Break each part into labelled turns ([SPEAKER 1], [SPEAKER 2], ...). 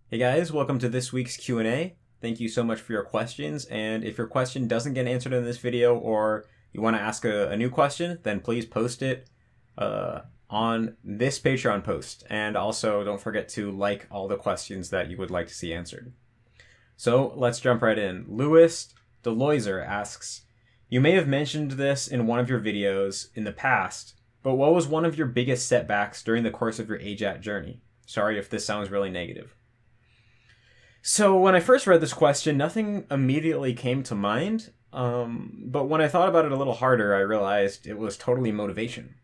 [SPEAKER 1] Hey guys, welcome to this week's Q&A. Thank you so much for your questions, and if your question doesn't get answered in this video or you want to ask a new question, then please post it on this Patreon post. And also don't forget to like all the questions that you would like to see answered. So let's jump right in. Louis Deloiser asks, you may have mentioned this in one of your videos in the past, but what was one of your biggest setbacks during the course of your AJAT journey? Sorry if this sounds really negative. So when I first read this question, nothing immediately came to mind. But when I thought about it a little harder, I realized it was totally motivation.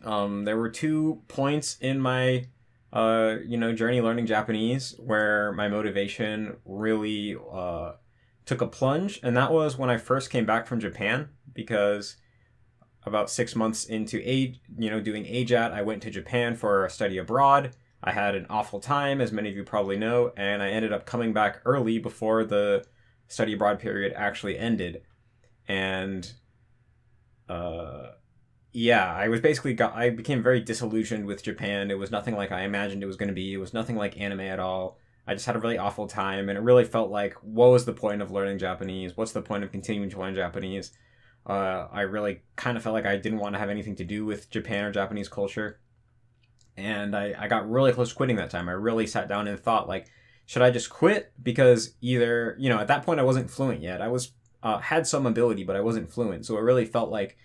[SPEAKER 1] There were 2 points in my, journey learning Japanese where my motivation really took a plunge, and that was when I first came back from Japan. Because about 6 months into doing AJAT, I went to Japan for a study abroad. I had an awful time, as many of you probably know, and I ended up coming back early before the study abroad period actually ended. And I became very disillusioned with Japan. It was nothing like I imagined it was going to be. It was nothing like anime at all. I just had a really awful time, and it really felt like, what was the point of learning Japanese? What's the point of continuing to learn Japanese? I really kind of felt like I didn't want to have anything to do with Japan or Japanese culture. And I got really close to quitting that time. I really sat down and thought, like, should I just quit? Because either, at that point I wasn't fluent yet. I was had some ability, but I wasn't fluent. So it really felt like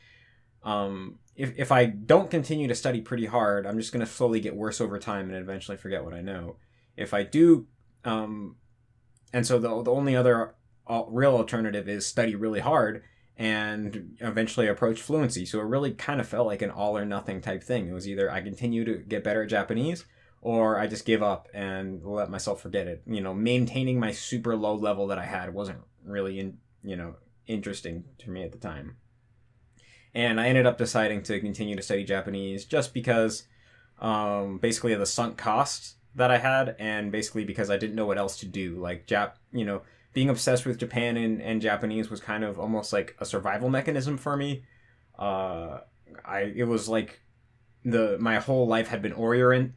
[SPEAKER 1] if I don't continue to study pretty hard, I'm just going to slowly get worse over time and eventually forget what I know. If I do, and so the only other real alternative is study really hard and eventually approach fluency. So it really kind of felt like an all or nothing type thing. It was either I continue to get better at Japanese or I just give up and let myself forget it. Maintaining my super low level that I had wasn't really, interesting to me at the time. And I ended up deciding to continue to study Japanese just because basically of the sunk costs that I had, and basically because I didn't know what else to do. Like, being obsessed with Japan and Japanese was kind of almost like a survival mechanism for me. It was like my whole life had been oriented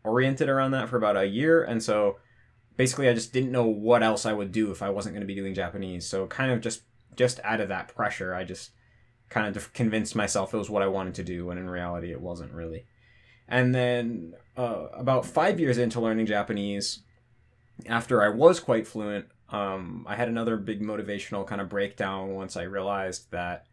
[SPEAKER 1] around that for about a year, and so basically I just didn't know what else I would do if I wasn't going to be doing Japanese. So kind of just out of that pressure, I just kind of convinced myself it was what I wanted to do, when in reality it wasn't really. And then about 5 years into learning Japanese, after I was quite fluent, I had another big motivational kind of breakdown once I realized that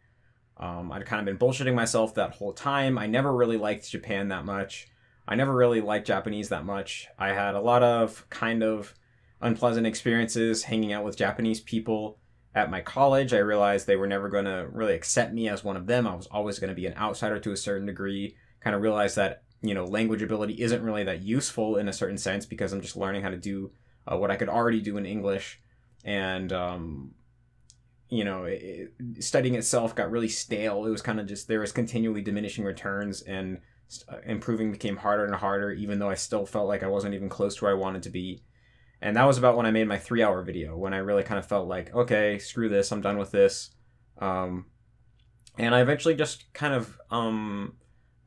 [SPEAKER 1] I'd kind of been bullshitting myself that whole time. I never really liked Japan that much. I never really liked Japanese that much. I had a lot of kind of unpleasant experiences hanging out with Japanese people at my college. I realized they were never going to really accept me as one of them. I was always going to be an outsider to a certain degree. Kind of realized that, language ability isn't really that useful in a certain sense, because I'm just learning how to do what I could already do in English. And, studying itself got really stale. It was kind of just, there was continually diminishing returns, and improving became harder and harder, even though I still felt like I wasn't even close to where I wanted to be. And that was about when I made my 3-hour video, when I really kind of felt like, okay, screw this, I'm done with this. And I eventually just kind of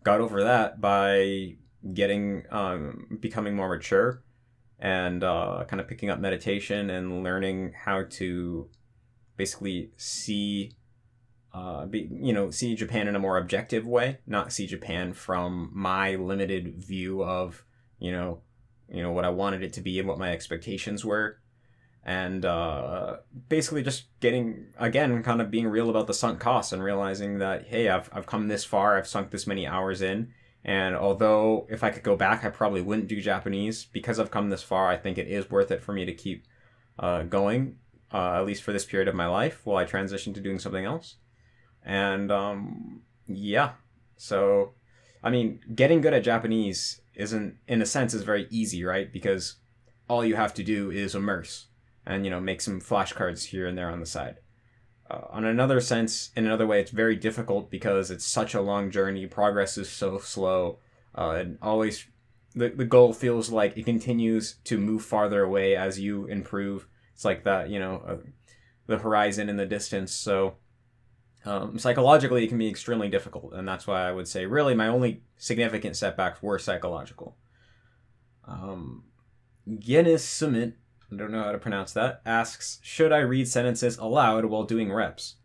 [SPEAKER 1] got over that by becoming more mature, and kind of picking up meditation and learning how to basically see Japan in a more objective way, not see Japan from my limited view of what I wanted it to be and what my expectations were. And basically just getting, again, kind of being real about the sunk costs and realizing that, hey, I've come this far, I've sunk this many hours in, and although if I could go back, I probably wouldn't do Japanese. Because I've come this far, I think it is worth it for me to keep going, at least for this period of my life, while I transition to doing something else. And so, I mean, getting good at Japanese isn't, in a sense, is very easy, right? Because all you have to do is immerse and, make some flashcards here and there on the side. In another way, it's very difficult because it's such a long journey. Progress is so slow. And always, the goal feels like it continues to move farther away as you improve. It's like that, the horizon in the distance. So psychologically, it can be extremely difficult. And that's why I would say, really, my only significant setbacks were psychological. Yenis Summit, I don't know how to pronounce that, asks, should I read sentences aloud while doing reps?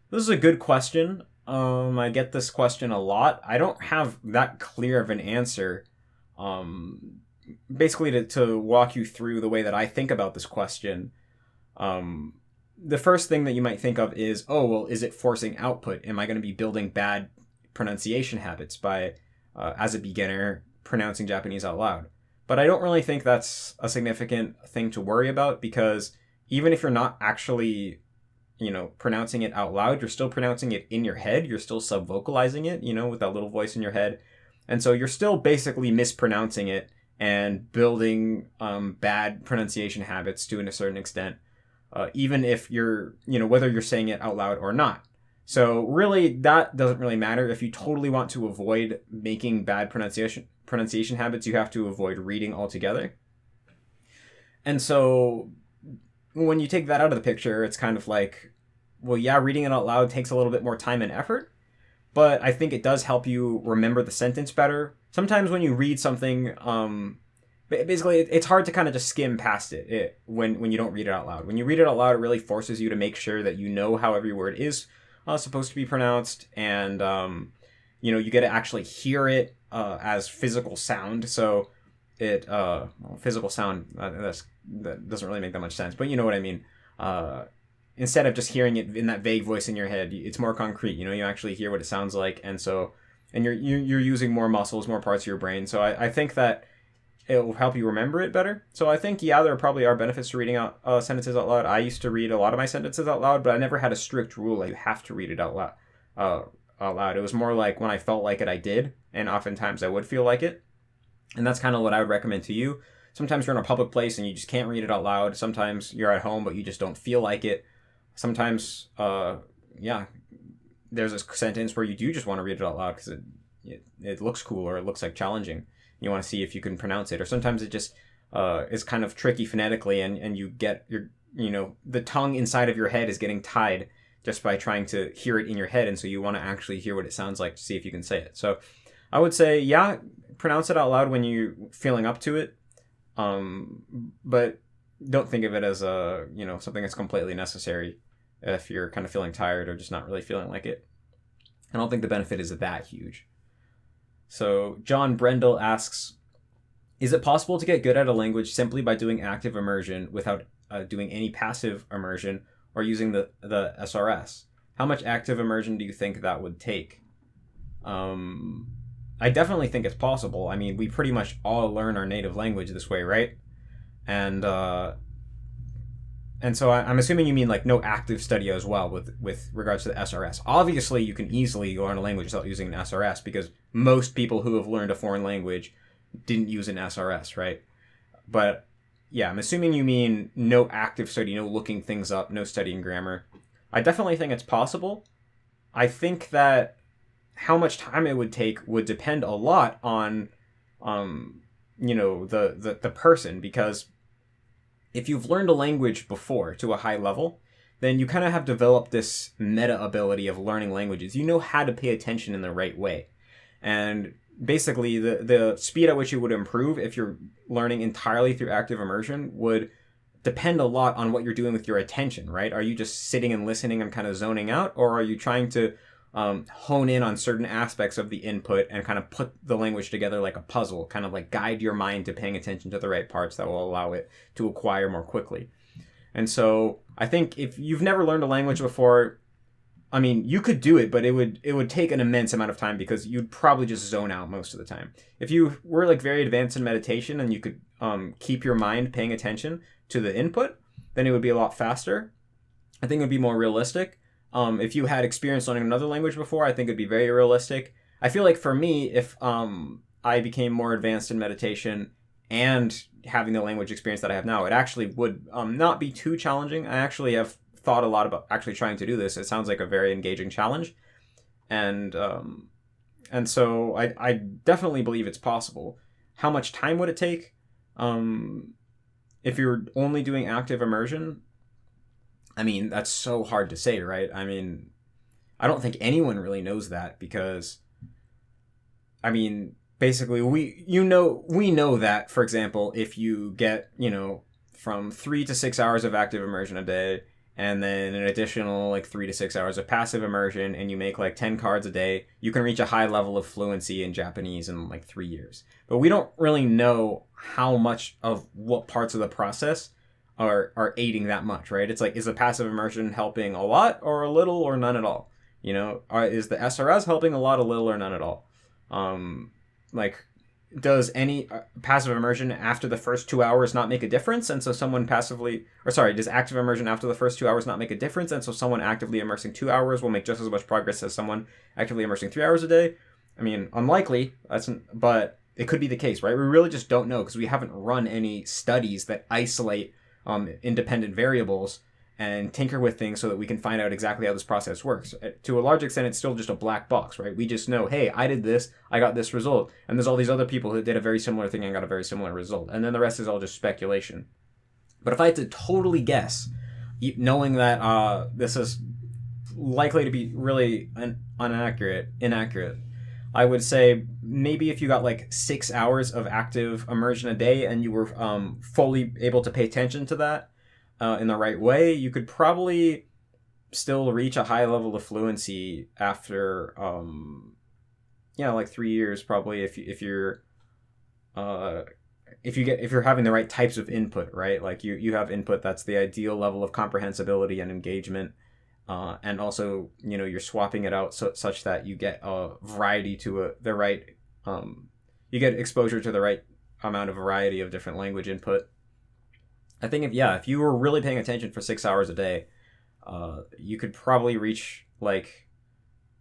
[SPEAKER 1] This is a good question. I get this question a lot. I don't have that clear of an answer. Basically, to walk you through the way that I think about this question, the first thing that you might think of is, oh, well, is it forcing output? Am I going to be building bad pronunciation habits by, as a beginner, pronouncing Japanese out loud? But I don't really think that's a significant thing to worry about, because even if you're not actually, pronouncing it out loud, you're still pronouncing it in your head. You're still sub-vocalizing it, with that little voice in your head. And so you're still basically mispronouncing it and building bad pronunciation habits to a certain extent, even if you're, whether you're saying it out loud or not. So really, that doesn't really matter. If you totally want to avoid making bad pronunciation habits, you have to avoid reading altogether. And so when you take that out of the picture, it's kind of like, well, yeah, reading it out loud takes a little bit more time and effort, but I think it does help you remember the sentence better. Sometimes when you read something, basically, it's hard to kind of just skim past it when you don't read it out loud. When you read it out loud, it really forces you to make sure that you know how every word is supposed to be pronounced, and you get to actually hear it as physical sound. So physical sound, that doesn't really make that much sense, but you know what I mean. Instead of just hearing it in that vague voice in your head, it's more concrete. You actually hear what it sounds like, and you're using more muscles, more parts of your brain. So I think that it will help you remember it better. So I think, yeah, there probably are benefits to reading out sentences out loud. I used to read a lot of my sentences out loud, but I never had a strict rule like you have to read it out loud. It was more like when I felt like it, I did, and oftentimes I would feel like it. And that's kind of what I would recommend to you. Sometimes you're in a public place and you just can't read it out loud. Sometimes you're at home, but you just don't feel like it. Sometimes, there's a sentence where you do just want to read it out loud because it looks cool, or it looks like challenging. You want to see if you can pronounce it. Or sometimes it just is kind of tricky phonetically, and you get the tongue inside of your head is getting tied just by trying to hear it in your head. And so you want to actually hear what it sounds like to see if you can say it. So I would say, yeah, pronounce it out loud when you're feeling up to it. But don't think of it as something that's completely necessary if you're kind of feeling tired or just not really feeling like it. I don't think the benefit is that huge. So John Brendel asks, is it possible to get good at a language simply by doing active immersion without doing any passive immersion or using the SRS? How much active immersion do you think that would take? I definitely think it's possible. I mean, we pretty much all learn our native language this way, right? And so I'm assuming you mean like no active study as well with regards to the SRS. Obviously, you can easily learn a language without using an SRS, because most people who have learned a foreign language didn't use an SRS, right? But yeah, I'm assuming you mean no active study, no looking things up, no studying grammar. I definitely think it's possible. I think that how much time it would take would depend a lot on, the person, because if you've learned a language before to a high level, then you kind of have developed this meta ability of learning languages. You know how to pay attention in the right way. And basically, the speed at which you would improve if you're learning entirely through active immersion would depend a lot on what you're doing with your attention, right? Are you just sitting and listening and kind of zoning out, or are you trying to hone in on certain aspects of the input and kind of put the language together like a puzzle, kind of like guide your mind to paying attention to the right parts that will allow it to acquire more quickly? And so I think if you've never learned a language before, I mean, you could do it, but it would take an immense amount of time, because you'd probably just zone out most of the time. If you were like very advanced in meditation and you could keep your mind paying attention to the input, then it would be a lot faster. I think it would be more realistic. If you had experience learning another language before, I think it'd be very realistic. I feel like for me, if I became more advanced in meditation and having the language experience that I have now, it actually would not be too challenging. I actually have thought a lot about actually trying to do this. It sounds like a very engaging challenge. And so I definitely believe it's possible. How much time would it take? If you're only doing active immersion, I mean, that's so hard to say, right? I mean, I don't think anyone really knows that, because, I mean, basically we know that, for example, if you get, from 3 to 6 hours of active immersion a day, and then an additional like 3 to 6 hours of passive immersion, and you make like 10 cards a day, you can reach a high level of fluency in Japanese in like 3 years. But we don't really know how much of what parts of the process are aiding that much, right? It's like, is the passive immersion helping a lot or a little or none at all? Is the SRS helping a lot, a little, or none at all? Like, does any passive immersion after the first 2 hours not make a difference? And so someone does active immersion after the first 2 hours not make a difference? And so someone actively immersing 2 hours will make just as much progress as someone actively immersing 3 hours a day? I mean, unlikely, but it could be the case, right? We really just don't know because we haven't run any studies that isolate independent variables and tinker with things so that we can find out exactly how this process works. To a large extent, it's still just a black box, right? We just know, hey, I did this, I got this result, and there's all these other people who did a very similar thing and got a very similar result, and then the rest is all just speculation. But if I had to totally guess, knowing that this is likely to be really inaccurate, I would say maybe if you got like 6 hours of active immersion a day and you were fully able to pay attention to that, in the right way, you could probably still reach a high level of fluency after, like 3 years probably if you're having the right types of input, right? Like you have input that's the ideal level of comprehensibility and engagement, and also you're swapping it out such that you get a variety to the right, you get exposure to the right amount of variety of different language input. I think if you were really paying attention for 6 hours a day, you could probably reach like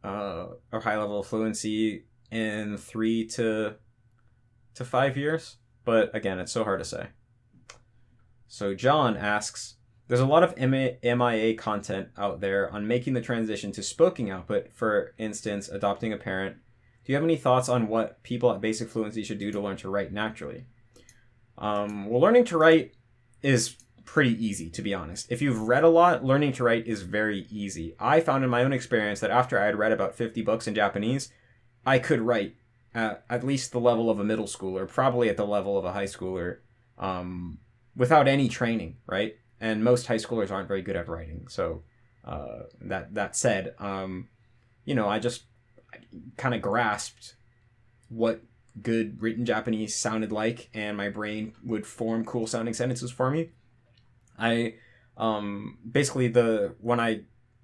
[SPEAKER 1] a high level of fluency in 3 to 5 years. But again, it's so hard to say. So John asks, there's a lot of MIA content out there on making the transition to spoken output, for instance, adopting a parent. Do you have any thoughts on what people at basic fluency should do to learn to write naturally? Well, learning to write is pretty easy, to be honest. If you've read a lot, learning to write is very easy. I found in my own experience that after I had read about 50 books in Japanese, I could write at least the level of a middle schooler, probably at the level of a high schooler, without any training, right? And most high schoolers aren't very good at writing. So that said, I just kind of grasped what good written Japanese sounded like, and my brain would form cool sounding sentences for me. I basically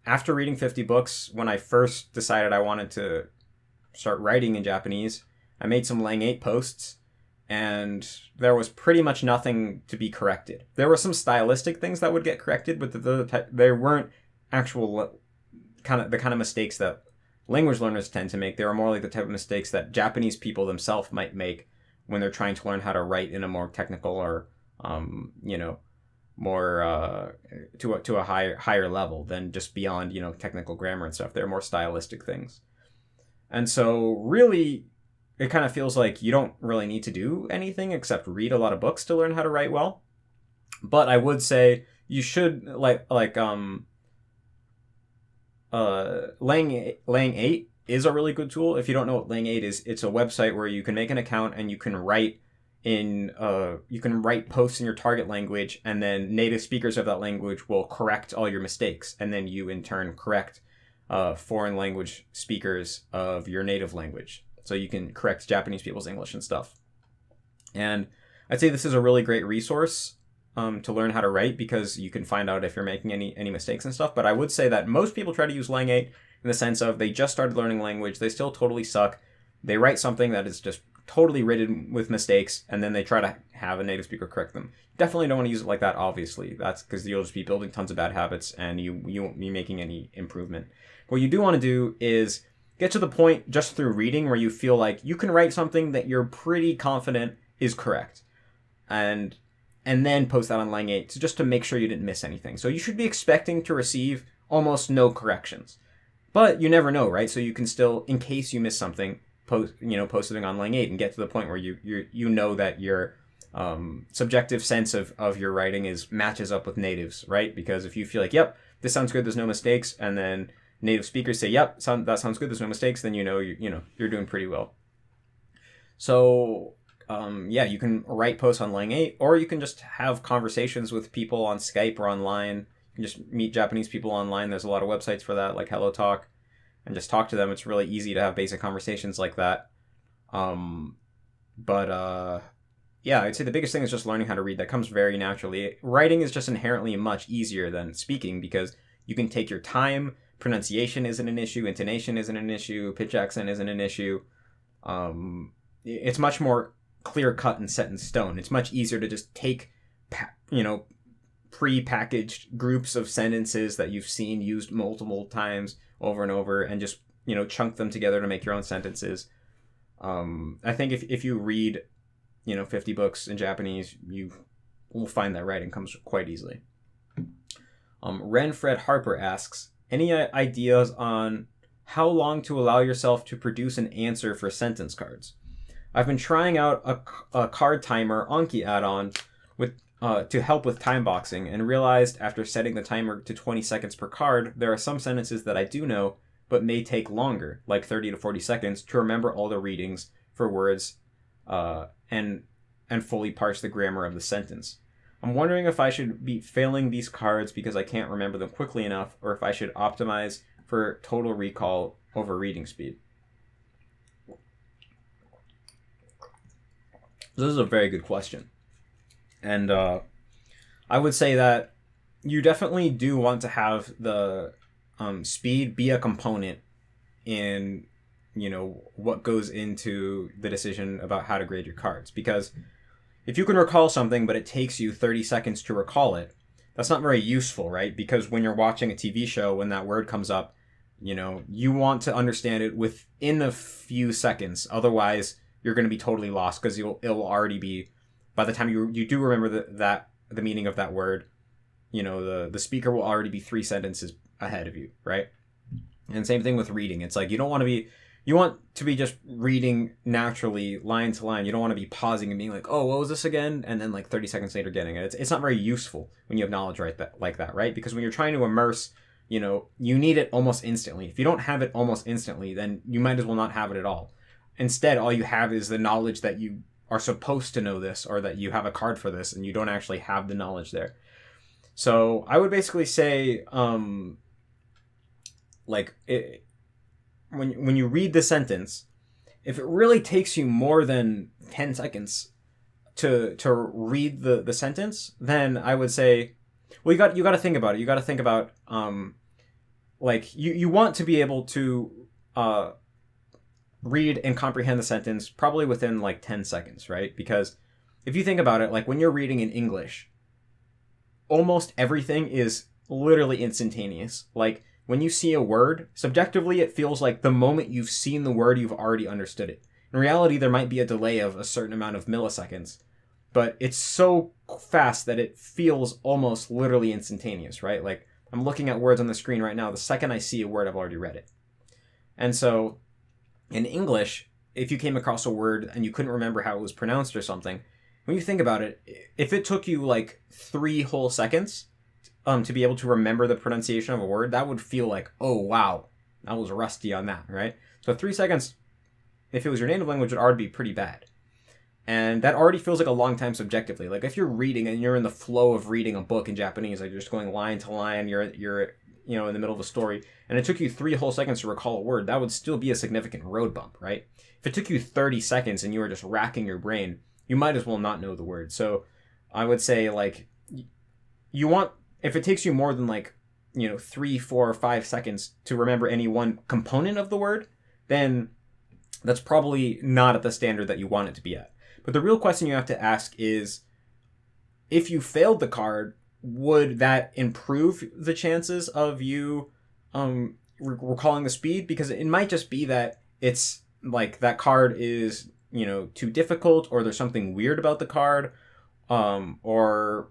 [SPEAKER 1] after reading 50 books, when I first decided I wanted to start writing in Japanese, I made some Lang 8 posts, and there was pretty much nothing to be corrected. There were some stylistic things that would get corrected, but there weren't actual the kind of mistakes that language learners tend to make. They were more like the type of mistakes that Japanese people themselves might make when they're trying to learn how to write in a more technical or, more to a higher level than just beyond, technical grammar and stuff. They're more stylistic things. And so really, it kind of feels like you don't really need to do anything except read a lot of books to learn how to write well. But I would say you should Lang 8 is a really good tool. If you don't know what Lang 8 is, it's a website where you can make an account and you can write posts in your target language, and then native speakers of that language will correct all your mistakes, and then you in turn correct foreign language speakers of your native language. So you can correct Japanese people's English and stuff. And I'd say this is a really great resource to learn how to write, because you can find out if you're making any mistakes and stuff. But I would say that most people try to use Lang 8 in the sense of they just started learning language, they still totally suck, they write something that is just totally ridden with mistakes, and then they try to have a native speaker correct them. Definitely don't want to use it like that, obviously. That's because you'll just be building tons of bad habits and you won't be making any improvement. What you do want to do is get to the point just through reading where you feel like you can write something that you're pretty confident is correct. And then post that on Lang 8 just to make sure you didn't miss anything. So you should be expecting to receive almost no corrections. But you never know, right? So you can still, in case you miss something, post it on Lang 8 and get to the point where you know that your subjective sense of your writing matches up with natives, right? Because if you feel like, yep, this sounds good, there's no mistakes, and then native speakers say, yep, that sounds good, there's no mistakes, then you're doing pretty well. So yeah, you can write posts on Lang 8, or you can just have conversations with people on Skype or online. You can just meet Japanese people online. There's a lot of websites for that, like Hello Talk, and just talk to them. It's really easy to have basic conversations like that. But yeah, I'd say the biggest thing is just learning how to read. That comes very naturally. Writing is just inherently much easier than speaking because you can take your time. Pronunciation isn't an issue. Intonation isn't an issue. Pitch accent isn't an issue. It's much more clear cut and set in stone. It's much easier to just take, pre-packaged groups of sentences that you've seen used multiple times over and over and just, chunk them together to make your own sentences. I think if you read, 50 books in Japanese, you will find that writing comes quite easily. Renfred Harper asks, any ideas on how long to allow yourself to produce an answer for sentence cards? I've been trying out a card timer Anki add-on with to help with time boxing and realized after setting the timer to 20 seconds per card, there are some sentences that I do know but may take longer, like 30 to 40 seconds, to remember all the readings for words and fully parse the grammar of the sentence. I'm wondering if I should be failing these cards because I can't remember them quickly enough, or if I should optimize for total recall over reading speed. This is a very good question. And I would say that you definitely do want to have the speed be a component in, what goes into the decision about how to grade your cards. Because if you can recall something, but it takes you 30 seconds to recall it, that's not very useful, right? Because when you're watching a TV show, when that word comes up, you want to understand it within a few seconds. Otherwise, you're going to be totally lost because it'll already be, by the time you do remember the meaning of that word, the speaker will already be 3 sentences ahead of you, right? And same thing with reading. It's like you want to be just reading naturally line to line. You don't want to be pausing and being like, oh, what was this again? And then like 30 seconds later getting it. It's not very useful when you have knowledge like that, right? Because when you're trying to immerse, you need it almost instantly. If you don't have it almost instantly, then you might as well not have it at all. Instead, all you have is the knowledge that you are supposed to know this, or that you have a card for this, and you don't actually have the knowledge there. So I would basically say, when you read the sentence, if it really takes you more than 10 seconds to read the sentence, then I would say, well, you got to think about it. You got to think about you want to be able to read and comprehend the sentence probably within 10 seconds, right? Because if you think about it, when you're reading in English, almost everything is literally instantaneous. When you see a word, subjectively, it feels like the moment you've seen the word, you've already understood it. In reality, there might be a delay of a certain amount of milliseconds, but it's so fast that it feels almost literally instantaneous, right? I'm looking at words on the screen right now. The second I see a word, I've already read it. And so in English, if you came across a word and you couldn't remember how it was pronounced or something, when you think about it, if it took you 3 whole seconds to be able to remember the pronunciation of a word, that would feel like, oh, wow, I was rusty on that, right? So 3 seconds, if it was your native language, would already be pretty bad. And that already feels like a long time subjectively. If you're reading and you're in the flow of reading a book in Japanese, you're just going line to line, you're in the middle of a story, and it took you 3 whole seconds to recall a word, that would still be a significant road bump, right? If it took you 30 seconds and you were just racking your brain, you might as well not know the word. So I would say, you want, if it takes you more than 3, 4, or 5 seconds to remember any one component of the word, then that's probably not at the standard that you want it to be at. But the real question you have to ask is, if you failed the card, would that improve the chances of you recalling the speed? Because it might just be that it's that card is too difficult, or there's something weird about the card, or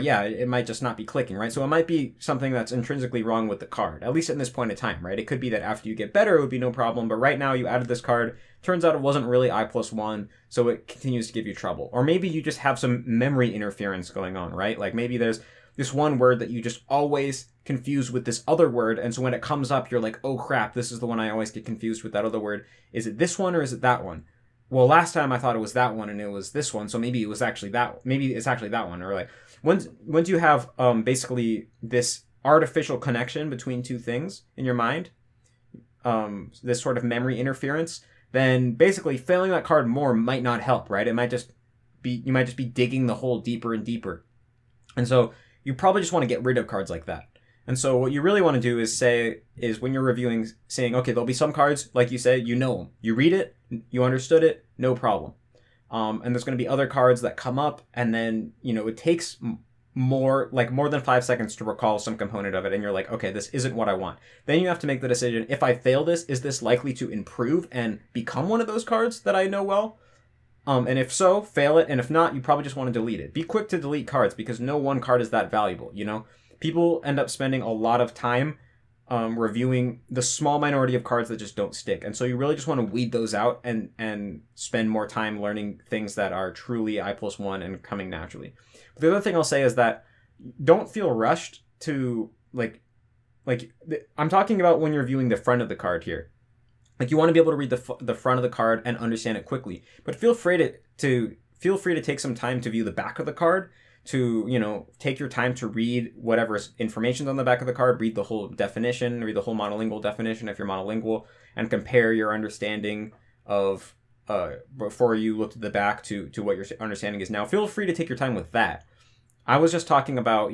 [SPEAKER 1] yeah, it might just not be clicking, right? So it might be something that's intrinsically wrong with the card, at least at this point in time, right? It could be that after you get better, it would be no problem, but right now you added this card, turns out it wasn't really I+1, so it continues to give you trouble. Or maybe you just have some memory interference going on, right? Maybe there's this one word that you just always confuse with this other word, and so when it comes up, you're like, oh crap, this is the one I always get confused with that other word. Is it this one or is it that one? well, last time I thought it was that one and it was this one, so maybe it was actually that. Maybe it's actually that one. Or like once you have basically this artificial connection between two things in your mind, this sort of memory interference, then basically failing that card more might not help, right? It might just be you might just be digging the hole deeper and deeper, and so you probably just want to get rid of cards like that. And so what you really want to do is when you're reviewing, saying, okay, there'll be some cards, like you said, you know them. You read it, you understood it, no problem. And there's going to be other cards that come up, and then, it takes more than 5 seconds to recall some component of it, and you're like, okay, this isn't what I want. Then you have to make the decision, if I fail this, is this likely to improve and become one of those cards that I know well? And if so, fail it, and if not, you probably just want to delete it. Be quick to delete cards, because no one card is that valuable, People end up spending a lot of time reviewing the small minority of cards that just don't stick. And so you really just want to weed those out and spend more time learning things that are truly I+1 and coming naturally. But the other thing I'll say is that don't feel rushed to, I'm talking about when you're viewing the front of the card here. Like, you want to be able to read the front of the card and understand it quickly. But feel free to take some time to view the back of the card, to, take your time to read whatever information's on the back of the card, read the whole definition, read the whole monolingual definition if you're monolingual, and compare your understanding of, before you looked at the back to what your understanding is now. Feel free to take your time with that. I was just talking about,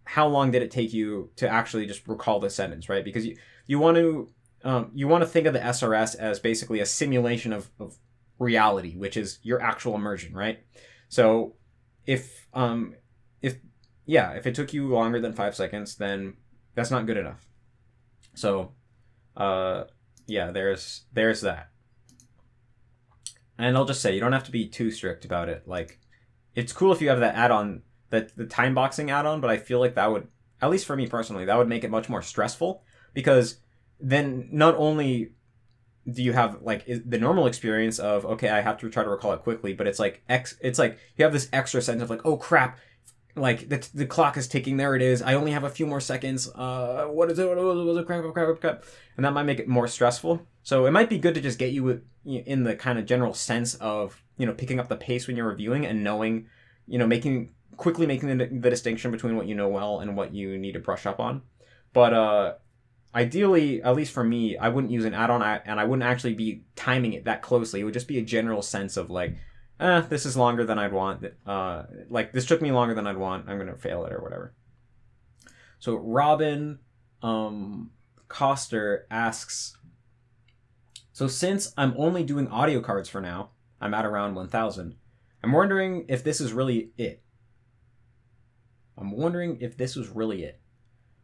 [SPEAKER 1] how long did it take you to actually just recall the sentence, right? Because you want to think of the SRS as basically a simulation of reality, which is your actual immersion, right? So if it took you longer than 5 seconds, then that's not good enough. So, there's that. And I'll just say, you don't have to be too strict about it. Like, it's cool if you have that add-on, the time boxing add-on, but I feel like that would, at least for me personally, that would make it much more stressful, because then not only do you have the normal experience of, okay, I have to try to recall it quickly, but it's like you have this extra sense of like, oh crap, like the clock is ticking, there it is, I only have a few more seconds, what is it, crap, and that might make it more stressful. So it might be good to just get you in the kind of general sense of, picking up the pace when you're reviewing and knowing, quickly making the distinction between what you know well and what you need to brush up on. But ideally, at least for me, I wouldn't use an add-on, and I wouldn't actually be timing it that closely. It would just be a general sense of like, this is longer than I'd want. This took me longer than I'd want. I'm going to fail it or whatever. So Robin Coster asks, so since I'm only doing audio cards for now, I'm at around 1,000. I'm wondering if this is really it.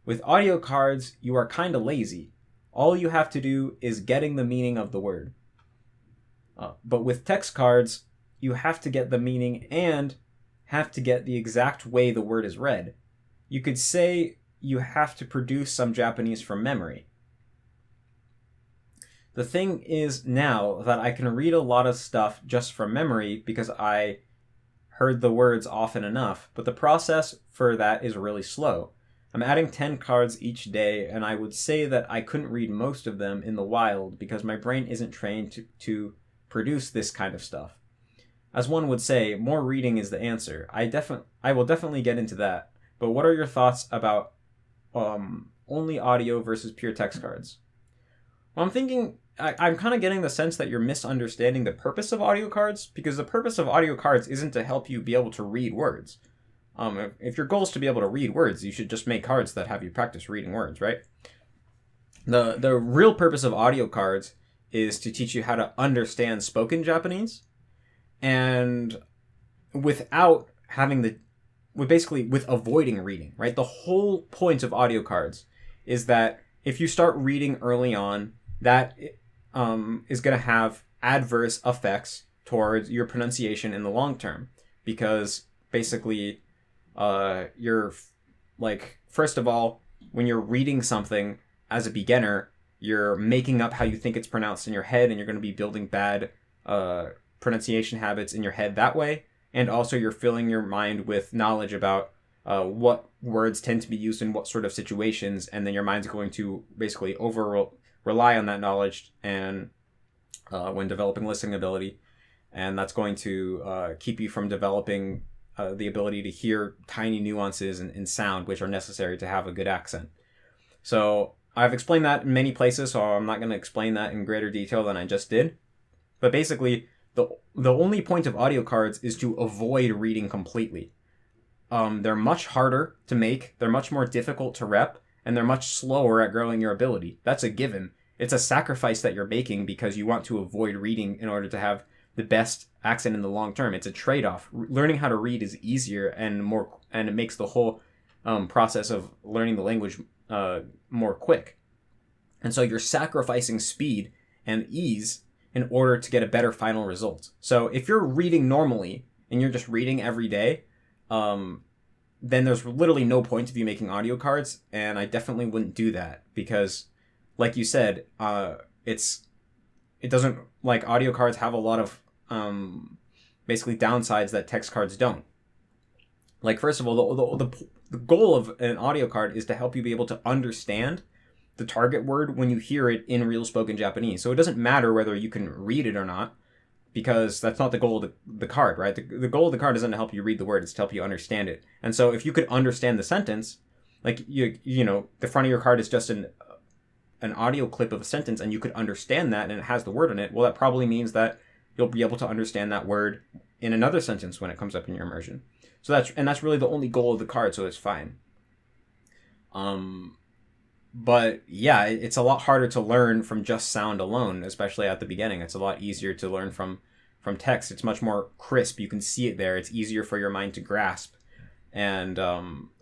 [SPEAKER 1] With audio cards, you are kind of lazy. All you have to do is getting the meaning of the word. But with text cards, you have to get the meaning and have to get the exact way the word is read. You could say you have to produce some Japanese from memory. The thing is now that I can read a lot of stuff just from memory because I heard the words often enough, but the process for that is really slow. I'm adding 10 cards each day, and I would say that I couldn't read most of them in the wild because my brain isn't trained to produce this kind of stuff. As one would say, more reading is the answer. I will definitely get into that, but what are your thoughts about only audio versus pure text cards? Well, I'm kind of getting the sense that you're misunderstanding the purpose of audio cards, because the purpose of audio cards isn't to help you be able to read words. If your goal is to be able to read words, you should just make cards that have you practice reading words, right? The real purpose of audio cards is to teach you how to understand spoken Japanese, and with avoiding reading, right? The whole point of audio cards is that if you start reading early on, that is going to have adverse effects towards your pronunciation in the long term, because basically you're first of all, when you're reading something as a beginner, you're making up how you think it's pronounced in your head, and you're going to be building bad pronunciation habits in your head that way. And also you're filling your mind with knowledge about what words tend to be used in what sort of situations, and then your mind's going to basically rely on that knowledge and when developing listening ability. and that's going to keep you from developing the ability to hear tiny nuances in sound, which are necessary to have a good accent. So I've explained that in many places, so I'm not going to explain that in greater detail than I just did. But basically, the only point of audio cards is to avoid reading completely. They're much harder to make, they're much more difficult to rep, and they're much slower at growing your ability. That's a given. It's a sacrifice that you're making because you want to avoid reading in order to have the best accent in the long term. It's a trade-off. Learning how to read is easier and it makes the whole process of learning the language more quick. And so you're sacrificing speed and ease in order to get a better final result. So if you're reading normally and you're just reading every day, then there's literally no point of you making audio cards, and I definitely wouldn't do that because, like you said, it doesn't, like, audio cards have a lot of basically downsides that text cards don't. Like, first of all, the goal of an audio card is to help you be able to understand the target word when you hear it in real spoken Japanese. So it doesn't matter whether you can read it or not, because that's not the goal of the card, right? The goal of the card isn't to help you read the word, it's to help you understand it. And so if you could understand the sentence, like, you know, the front of your card is just an audio clip of a sentence, and you could understand that, and it has the word in it, well, that probably means that you'll be able to understand that word in another sentence when it comes up in your immersion. So that's really the only goal of the card, so it's fine. But yeah, it's a lot harder to learn from just sound alone, especially at the beginning. It's a lot easier to learn from text. It's much more crisp. You can see it there. It's easier for your mind to grasp. And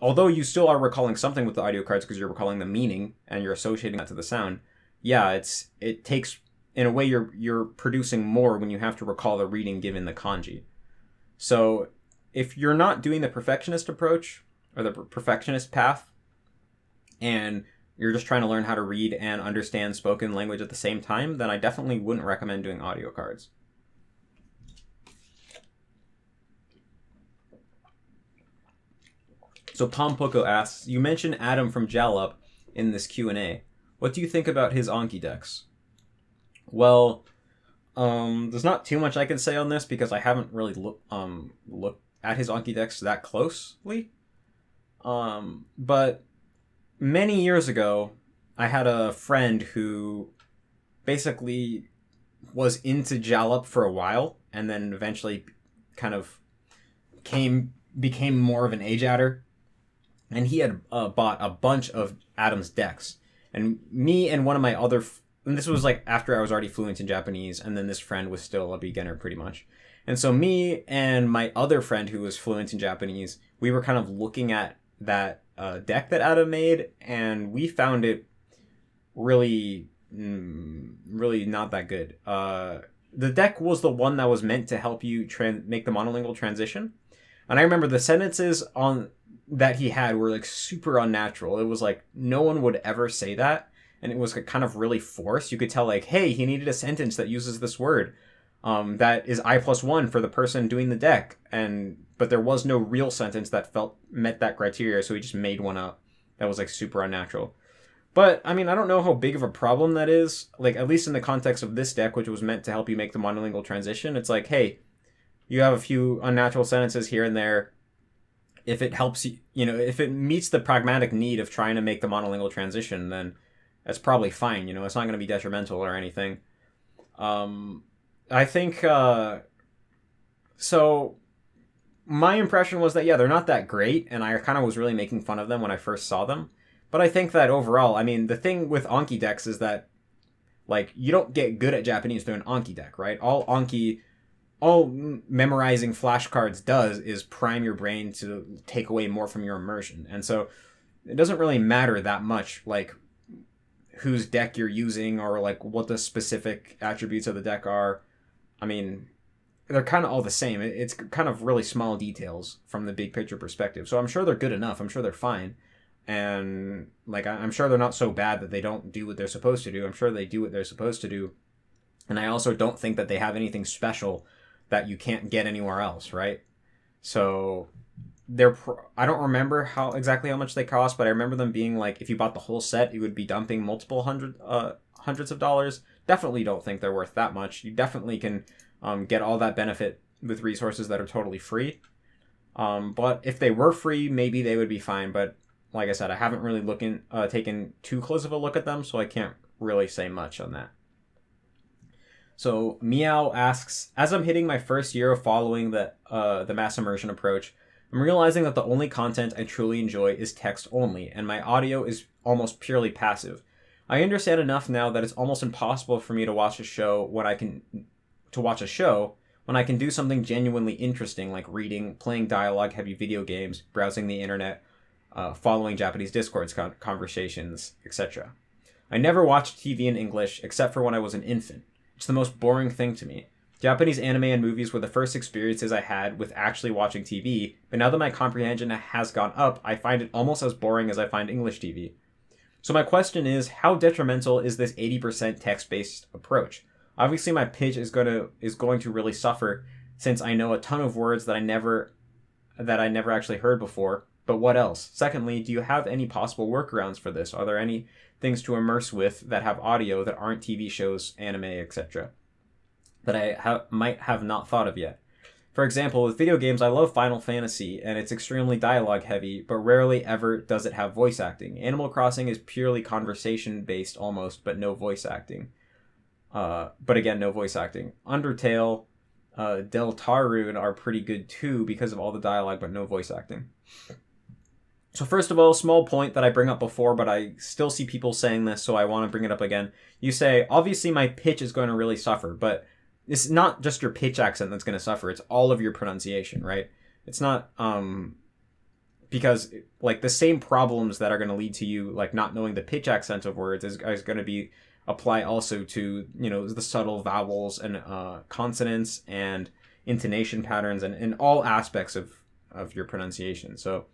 [SPEAKER 1] although you still are recalling something with the audio cards because you're recalling the meaning and you're associating that to the sound, yeah, it takes, in a way, you're producing more when you have to recall the reading given the kanji. So if you're not doing the perfectionist approach or the perfectionist path, and you're just trying to learn how to read and understand spoken language at the same time, then I definitely wouldn't recommend doing audio cards. So Tom Poco asks, you mentioned Adam from Jallup in this Q&A. What do you think about his Anki decks? Well, there's not too much I can say on this because I haven't really looked at his Anki decks that closely. But many years ago, I had a friend who basically was into Jallup for a while, and then eventually kind of became more of an age adder. And he had bought a bunch of Adam's decks. And me and one of my other... and this was like after I was already fluent in Japanese, and then this friend was still a beginner pretty much. And so me and my other friend who was fluent in Japanese, we were kind of looking at that deck that Adam made, and we found it really not that good. The deck was the one that was meant to help you make the monolingual transition. And I remember the sentences that he had were like super unnatural. It was like no one would ever say that, and it was kind of really forced. You could tell like, hey, he needed a sentence that uses this word that is I+1 for the person doing the deck, but there was no real sentence that met that criteria, so he just made one up that was like super unnatural. But I mean, I don't know how big of a problem that is, like at least in the context of this deck, which was meant to help you make the monolingual transition. It's like, hey, you have a few unnatural sentences here and there. If it helps you, if it meets the pragmatic need of trying to make the monolingual transition, then that's probably fine. It's not going to be detrimental or anything. I think, so my impression was that, yeah, they're not that great, and I kind of was really making fun of them when I first saw them. But I think that overall, I mean, the thing with Anki decks is that, like, you don't get good at Japanese through an Anki deck, right? All memorizing flashcards does is prime your brain to take away more from your immersion. And so it doesn't really matter that much, like, whose deck you're using or, like, what the specific attributes of the deck are. I mean, they're kind of all the same. It's kind of really small details from the big picture perspective. So I'm sure they're good enough. I'm sure they're fine. And, like, I'm sure they're not so bad that they don't do what they're supposed to do. I'm sure they do what they're supposed to do. And I also don't think that they have anything special that you can't get anywhere else, right? So I don't remember exactly how much they cost, but I remember them being like, if you bought the whole set, you would be dumping multiple hundreds of dollars. Definitely don't think they're worth that much. You definitely can get all that benefit with resources that are totally free. But if they were free, maybe they would be fine. But like I said, I haven't really taken too close of a look at them, so I can't really say much on that. So Meow asks, as I'm hitting my first year of following the mass immersion approach, I'm realizing that the only content I truly enjoy is text only, and my audio is almost purely passive. I understand enough now that it's almost impossible for me to watch a show when I can do something genuinely interesting like reading, playing dialogue-heavy video games, browsing the internet, following Japanese Discord conversations, etc. I never watched TV in English except for when I was an infant. It's the most boring thing to me. Japanese anime and movies were the first experiences I had with actually watching TV, but now that my comprehension has gone up, I find it almost as boring as I find English TV. So my question is, how detrimental is this 80% text-based approach? Obviously my pitch is going to really suffer since I know a ton of words that I never actually heard before, but what else? Secondly, do you have any possible workarounds for this? Are there any things to immerse with that have audio that aren't TV shows, anime, etc. that I might have not thought of yet? For example, with video games, I love Final Fantasy, and it's extremely dialogue heavy, but rarely ever does it have voice acting. Animal Crossing is purely conversation based almost, but no voice acting. But again, no voice acting. Undertale, Deltarune are pretty good too because of all the dialogue, but no voice acting. So first of all, small point that I bring up before, but I still see people saying this, so I want to bring it up again. You say, obviously my pitch is going to really suffer, but it's not just your pitch accent that's going to suffer. It's all of your pronunciation, right? It's not, because like the same problems that are going to lead to you, like not knowing the pitch accent of words is going to apply also to, the subtle vowels and consonants and intonation patterns and all aspects of your pronunciation. So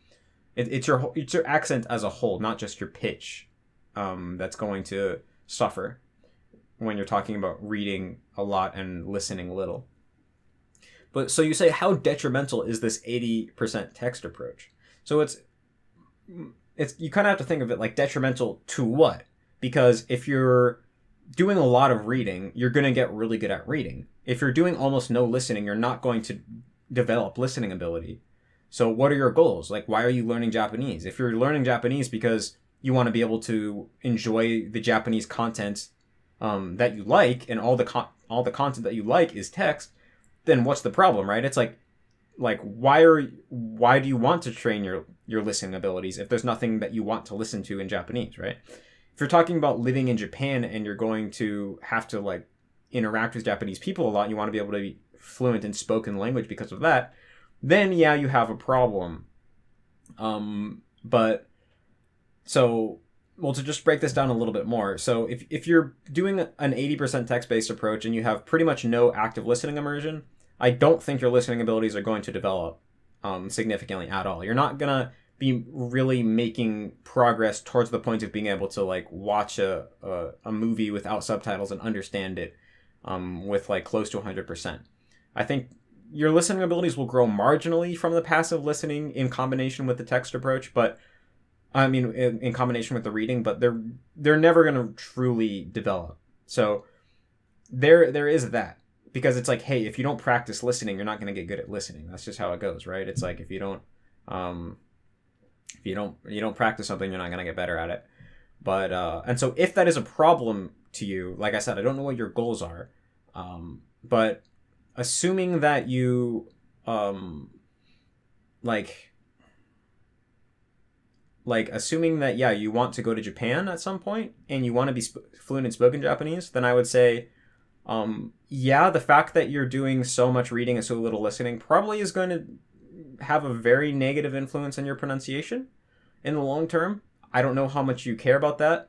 [SPEAKER 1] it's your accent as a whole, not just your pitch, that's going to suffer when you're talking about reading a lot and listening little. But so you say, how detrimental is this 80% text approach? So it's you kind of have to think of it like detrimental to what? Because if you're doing a lot of reading, you're going to get really good at reading. If you're doing almost no listening, you're not going to develop listening ability. So what are your goals? Like, why are you learning Japanese? If you're learning Japanese because you want to be able to enjoy the Japanese content that you like, and all the content that you like is text, then what's the problem, right? It's like why do you want to train your listening abilities if there's nothing that you want to listen to in Japanese, right? If you're talking about living in Japan and you're going to have to like interact with Japanese people a lot, and you want to be able to be fluent in spoken language because of that, then yeah, you have a problem. Well, to just break this down a little bit more, so if you're doing an 80% text-based approach and you have pretty much no active listening immersion, I don't think your listening abilities are going to develop significantly at all. You're not going to be really making progress towards the point of being able to like watch a movie without subtitles and understand it with like close to 100%. I think your listening abilities will grow marginally from the passive listening in combination with the text approach, but I mean, in combination with the reading, but they're never going to truly develop. So there is that, because it's like, hey, if you don't practice listening, you're not going to get good at listening. That's just how it goes, right? It's like if you don't practice something, you're not going to get better at it. But and so if that is a problem to you, like I said, I don't know what your goals are, but assuming that you assuming that, yeah, you want to go to Japan at some point and you want to be fluent in spoken Japanese, then I would say, yeah, the fact that you're doing so much reading and so little listening probably is going to have a very negative influence on your pronunciation in the long term. I don't know how much you care about that.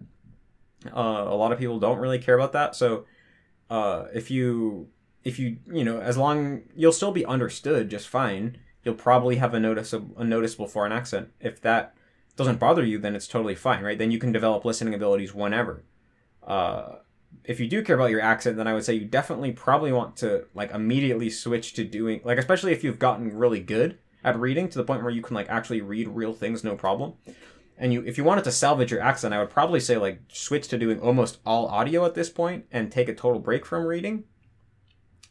[SPEAKER 1] A lot of people don't really care about that. So if you as long, you'll still be understood just fine. You'll probably have a noticeable foreign accent. If that doesn't bother you, then it's totally fine, right? Then you can develop listening abilities whenever. If you do care about your accent, then I would say you definitely probably want to like immediately switch to doing, like, especially if you've gotten really good at reading to the point where you can like actually read real things, no problem. And if you wanted to salvage your accent, I would probably say like switch to doing almost all audio at this point and take a total break from reading.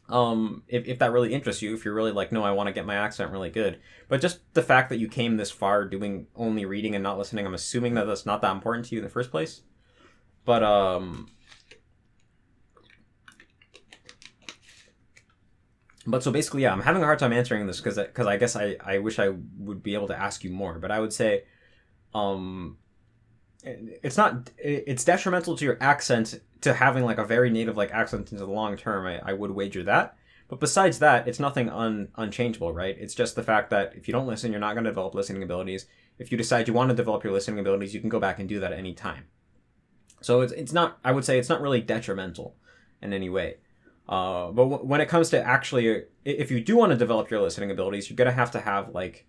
[SPEAKER 1] if that really interests you, if you're really like, no, I want to get my accent really good. But just the fact that you came this far doing only reading and not listening, I'm assuming that that's not that important to you in the first place. But so basically, yeah, I'm having a hard time answering this because I guess I wish I would be able to ask you more. But I would say, it's detrimental to your accent to having like a very native like accent into the long term. I would wager that. But besides that, it's nothing unchangeable, right? It's just the fact that if you don't listen, you're not going to develop listening abilities. If you decide you want to develop your listening abilities, you can go back and do that at any time. So it's not, I would say it's not really detrimental in any way. But when it comes to actually, if you do want to develop your listening abilities, you're going to have like,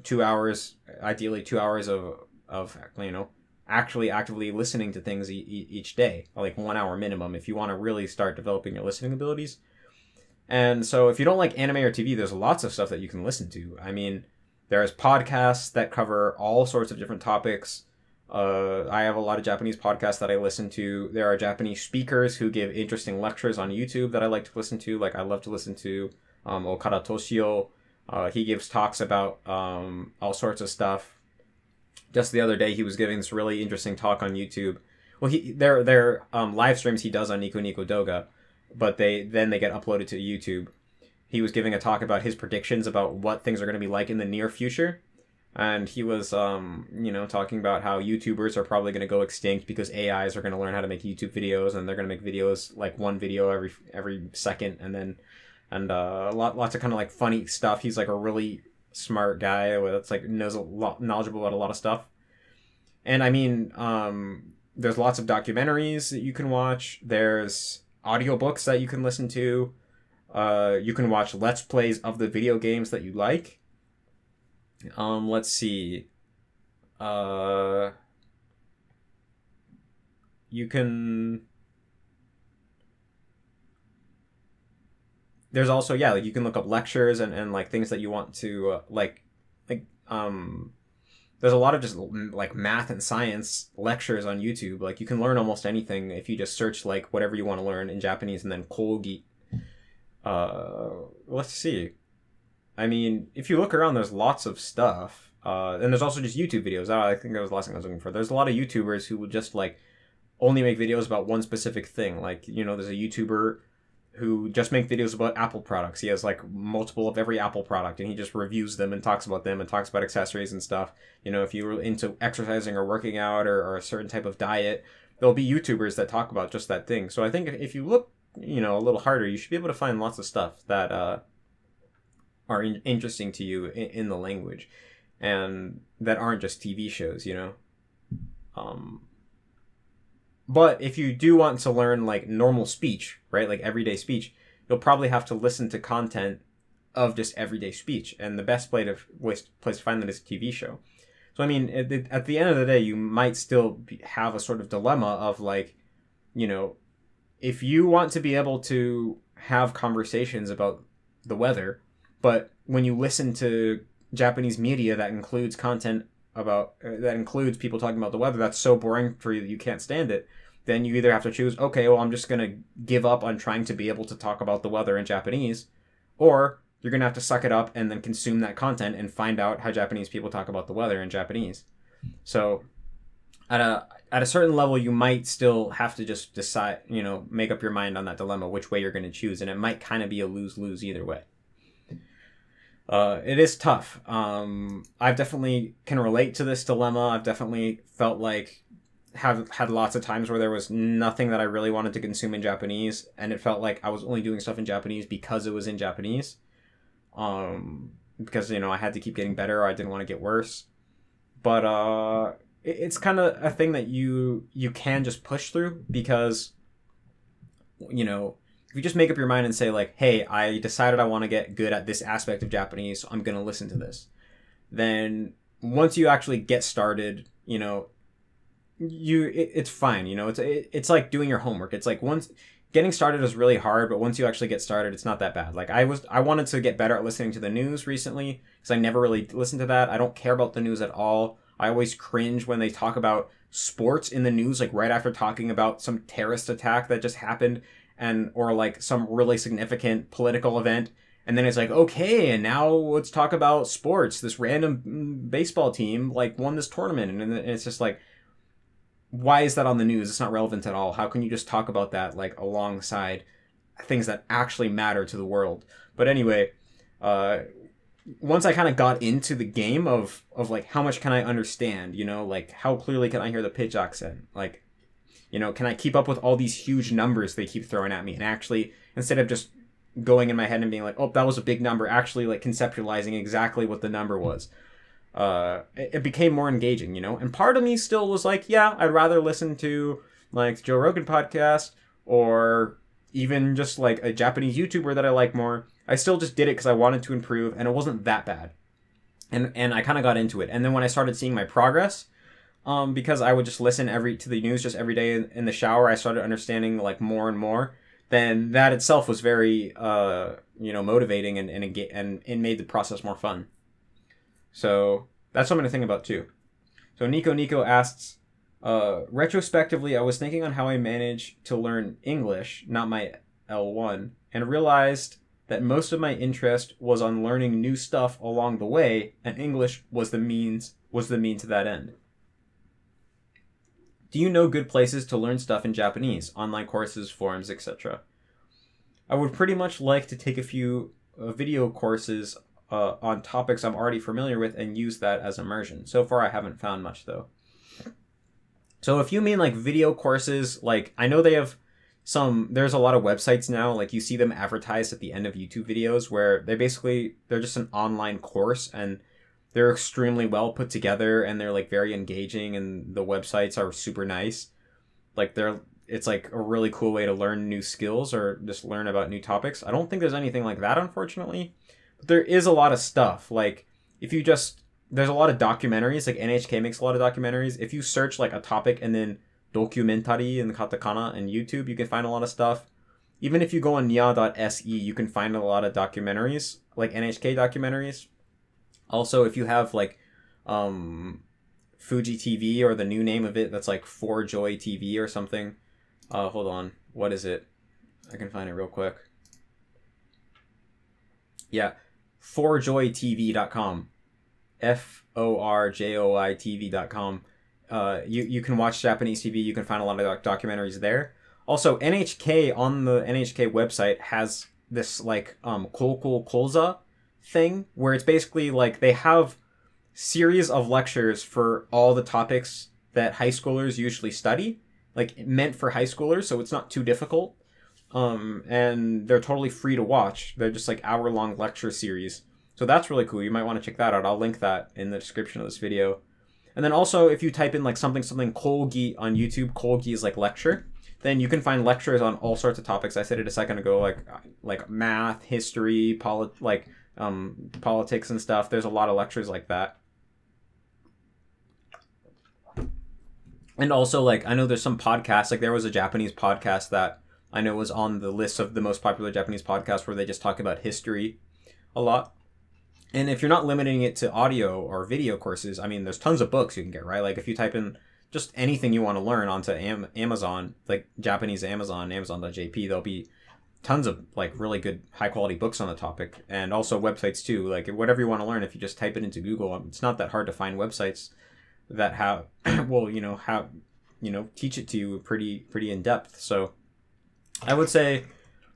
[SPEAKER 1] 2 hours, ideally 2 hours of actually actively listening to things each day, like 1 hour minimum, if you want to really start developing your listening abilities. And so if you don't like anime or TV, there's lots of stuff that you can listen to. I mean, there's podcasts that cover all sorts of different topics. I have a lot of Japanese podcasts that I listen to. There are Japanese speakers who give interesting lectures on YouTube that I like to listen to. Like, I love to listen to Okada Toshio. He gives talks about all sorts of stuff. Just the other day, he was giving this really interesting talk on YouTube. Well, they're live streams he does on Nico Nico Doga, but they get uploaded to YouTube. He was giving a talk about his predictions about what things are going to be like in the near future. And he was, talking about how YouTubers are probably going to go extinct because AIs are going to learn how to make YouTube videos, and they're going to make videos like one video every second, and lots of kind of like funny stuff. He's like a really smart guy that's like knows a lot, knowledgeable about a lot of stuff. And I mean, there's lots of documentaries that you can watch. There's audiobooks that you can listen to. You can watch Let's Plays of the video games that you like. Let's see. You can. There's also, yeah, like you can look up lectures and like things that you want to there's a lot of just like math and science lectures on YouTube. Like, you can learn almost anything if you just search like whatever you want to learn in Japanese and then kogi. Let's see. I mean, if you look around, there's lots of stuff. And there's also just YouTube videos. I think that was the last thing I was looking for. There's a lot of YouTubers who would just like only make videos about one specific thing. Like, there's a YouTuber who just make videos about Apple products. He has like multiple of every Apple product, and he just reviews them and talks about them and talks about accessories and stuff. If you were into exercising or working out or a certain type of diet, there'll be YouTubers that talk about just that thing. So I think if you look, a little harder, you should be able to find lots of stuff that are interesting to you in the language, and that aren't just TV shows, But if you do want to learn like normal speech, right, like everyday speech, you'll probably have to listen to content of just everyday speech, and the best place to find that is a TV show. So I mean, at the end of the day, you might still have a sort of dilemma of like, if you want to be able to have conversations about the weather, but when you listen to Japanese media that includes content that includes people talking about the weather, that's so boring for you that you can't stand it, then you either have to choose, okay, well, I'm just going to give up on trying to be able to talk about the weather in Japanese, or you're going to have to suck it up and then consume that content and find out how Japanese people talk about the weather in Japanese. So at a certain level, you might still have to just decide, make up your mind on that dilemma, which way you're going to choose, and it might kind of be a lose-lose either way. It is tough. I've definitely can relate to this dilemma. I've definitely felt like have had lots of times where there was nothing that I really wanted to consume in Japanese, and it felt like I was only doing stuff in Japanese because it was in Japanese. Because I had to keep getting better, or I didn't want to get worse. But it's kind of a thing that you can just push through, because if you just make up your mind and say like, hey, I decided I want to get good at this aspect of Japanese, so I'm going to listen to this. Then once you actually get started, it's fine. It's like doing your homework. It's like once getting started is really hard, but once you actually get started, it's not that bad. Like I wanted to get better at listening to the news recently, because I never really listened to that. I don't care about the news at all. I always cringe when they talk about sports in the news, like right after talking about some terrorist attack that just happened. and or like some really significant political event, and then it's like, okay, and now let's talk about sports. This random baseball team like won this tournament, and it's just like, why is that on the news? It's not relevant at all. How can you just talk about that like alongside things that actually matter to the world? But anyway, once I kind of got into the game of like, how much can I understand, you know, like how clearly can I hear the pitch accent, like, you know, can I keep up with all these huge numbers they keep throwing at me, and actually, instead of just going in my head and being like, oh, that was a big number, actually like conceptualizing exactly what the number was. It became more engaging, you know? And part of me still was like, yeah, I'd rather listen to like Joe Rogan podcast, or even just like a Japanese YouTuber that I like more. I still just did it because I wanted to improve, and it wasn't that bad. And I kind of got into it. And then when I started seeing my progress, because I would just listen to the news just every day in the shower, I started understanding like more and more. Then that itself was very, motivating, and it made the process more fun. So that's something to think about too. So Nico asks, retrospectively, I was thinking on how I managed to learn English, not my L1, and realized that most of my interest was on learning new stuff along the way, and English was the means to that end. Do you know good places to learn stuff in Japanese, online courses, forums, etc.? I would pretty much like to take a few video courses on topics I'm already familiar with and use that as immersion. So far, I haven't found much, though. So if you mean like video courses, like I know they have there's a lot of websites now, like you see them advertised at the end of YouTube videos where they're just an online course, and they're extremely well put together, and they're like very engaging, and the websites are super nice. Like it's like a really cool way to learn new skills or just learn about new topics. I don't think there's anything like that, unfortunately. But there is a lot of stuff. Like there's a lot of documentaries, like NHK makes a lot of documentaries. If you search like a topic and then documentary in the katakana and YouTube, you can find a lot of stuff. Even if you go on nya.se, you can find a lot of documentaries, like NHK documentaries. Also, if you have like Fuji TV, or the new name of it, that's like 4Joy TV or something. Hold on. What is it? I can find it real quick. Yeah. 4joytv.com. FORJOITV.com. You can watch Japanese TV. You can find a lot of documentaries there. Also, NHK on the NHK website has this like Koku Koza thing, where it's basically like they have series of lectures for all the topics that high schoolers usually study, like meant for high schoolers, so it's not too difficult. And they're totally free to watch. They're just like hour-long lecture series. So that's really cool. You might want to check that out. I'll link that in the description of this video. And then also, if you type in like something Kolgi on YouTube, Kolgi is like lecture, then you can find lectures on all sorts of topics. I said it a second ago, like math, history, politics and stuff. There's a lot of lectures like that. And also, like, I know there's some podcasts, like there was a Japanese podcast that I know was on the list of the most popular Japanese podcasts where they just talk about history a lot. And if you're not limiting it to audio or video courses, I mean, there's tons of books you can get, right? Like if you type in just anything you want to learn onto Amazon, like Japanese Amazon, Amazon.jp, there'll be tons of like really good high quality books on the topic, and also websites too. Like whatever you want to learn, if you just type it into Google, it's not that hard to find websites that have, teach it to you pretty in depth. So I would say,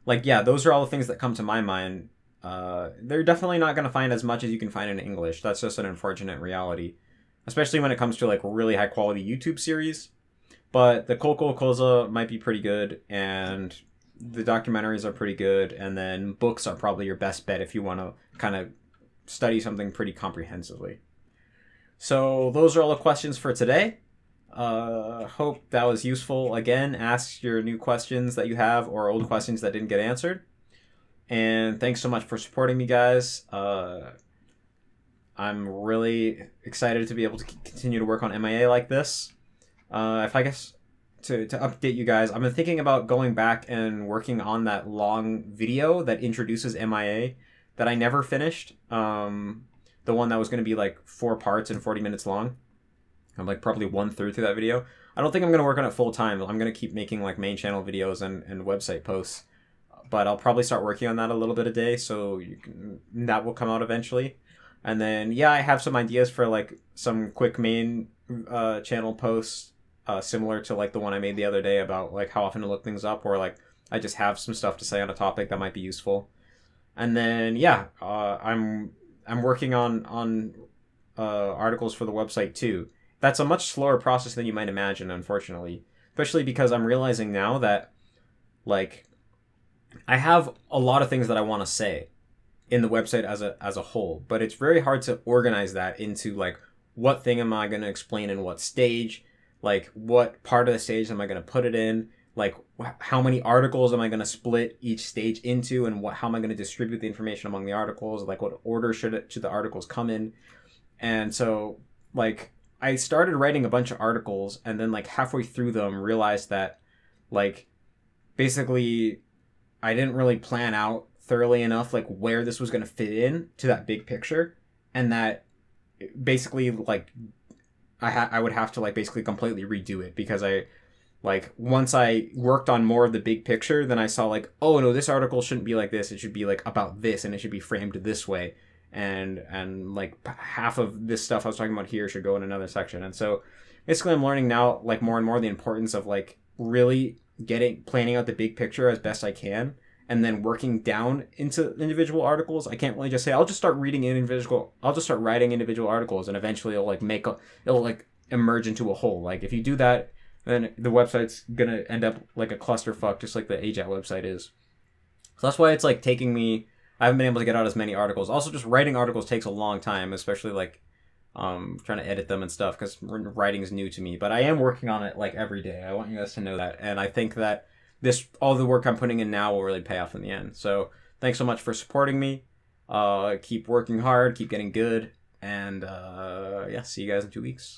[SPEAKER 1] like, yeah, those are all the things that come to my mind. They're definitely not going to find as much as you can find in English. That's just an unfortunate reality, especially when it comes to like really high quality YouTube series. But the Koku Koza might be pretty good, and the documentaries are pretty good, and then books are probably your best bet if you want to kind of study something pretty comprehensively. So those are all the questions for today. Hope that was useful. Again, ask your new questions that you have, or old questions that didn't get answered. And thanks so much for supporting me, guys. I'm really excited to be able to continue to work on MIA like this. If I guess to update you guys, I've been thinking about going back and working on that long video that introduces MIA that I never finished. The one that was going to be like 4 parts and 40 minutes long. I'm like probably 1/3 through that video. I don't think I'm gonna work on it full time. I'm gonna keep making like main channel videos and website posts, but I'll probably start working on that a little bit a day. So that will come out eventually. And then yeah, I have some ideas for like some quick main channel posts, similar to like the one I made the other day about like how often to look things up, or like I just have some stuff to say on a topic that might be useful. And then yeah, I'm working on articles for the website too. That's a much slower process than you might imagine, unfortunately. Especially because I'm realizing now that like I have a lot of things that I want to say in the website as a whole, but it's very hard to organize that into like what thing am I going to explain in what stage, like what part of the stage am I going to put it in, like how many articles am I going to split each stage into, and how am I going to distribute the information among the articles, like what order should the articles come in. And so like I started writing a bunch of articles, and then like halfway through them realized that like basically I didn't really plan out thoroughly enough like where this was going to fit in to that big picture, and that basically like I would have to like basically completely redo it, because I like once I worked on more of the big picture, then I saw like, oh no, this article shouldn't be like this, it should be like about this, and it should be framed this way, and like half of this stuff I was talking about here should go in another section. And so basically I'm learning now like more and more the importance of like really planning out the big picture as best I can, and then working down into individual articles. I can't really just say I'll just start writing individual articles, and eventually it'll like emerge into a whole. Like if you do that, then the website's gonna end up like a clusterfuck, just like the AJAT website is. So that's why it's like taking me. I haven't been able to get out as many articles. Also, just writing articles takes a long time, especially like trying to edit them and stuff, because writing is new to me. But I am working on it like every day. I want you guys to know that, and I think that all the work I'm putting in now will really pay off in the end. So thanks so much for supporting me. Keep working hard, keep getting good, and yeah, see you guys in 2 weeks.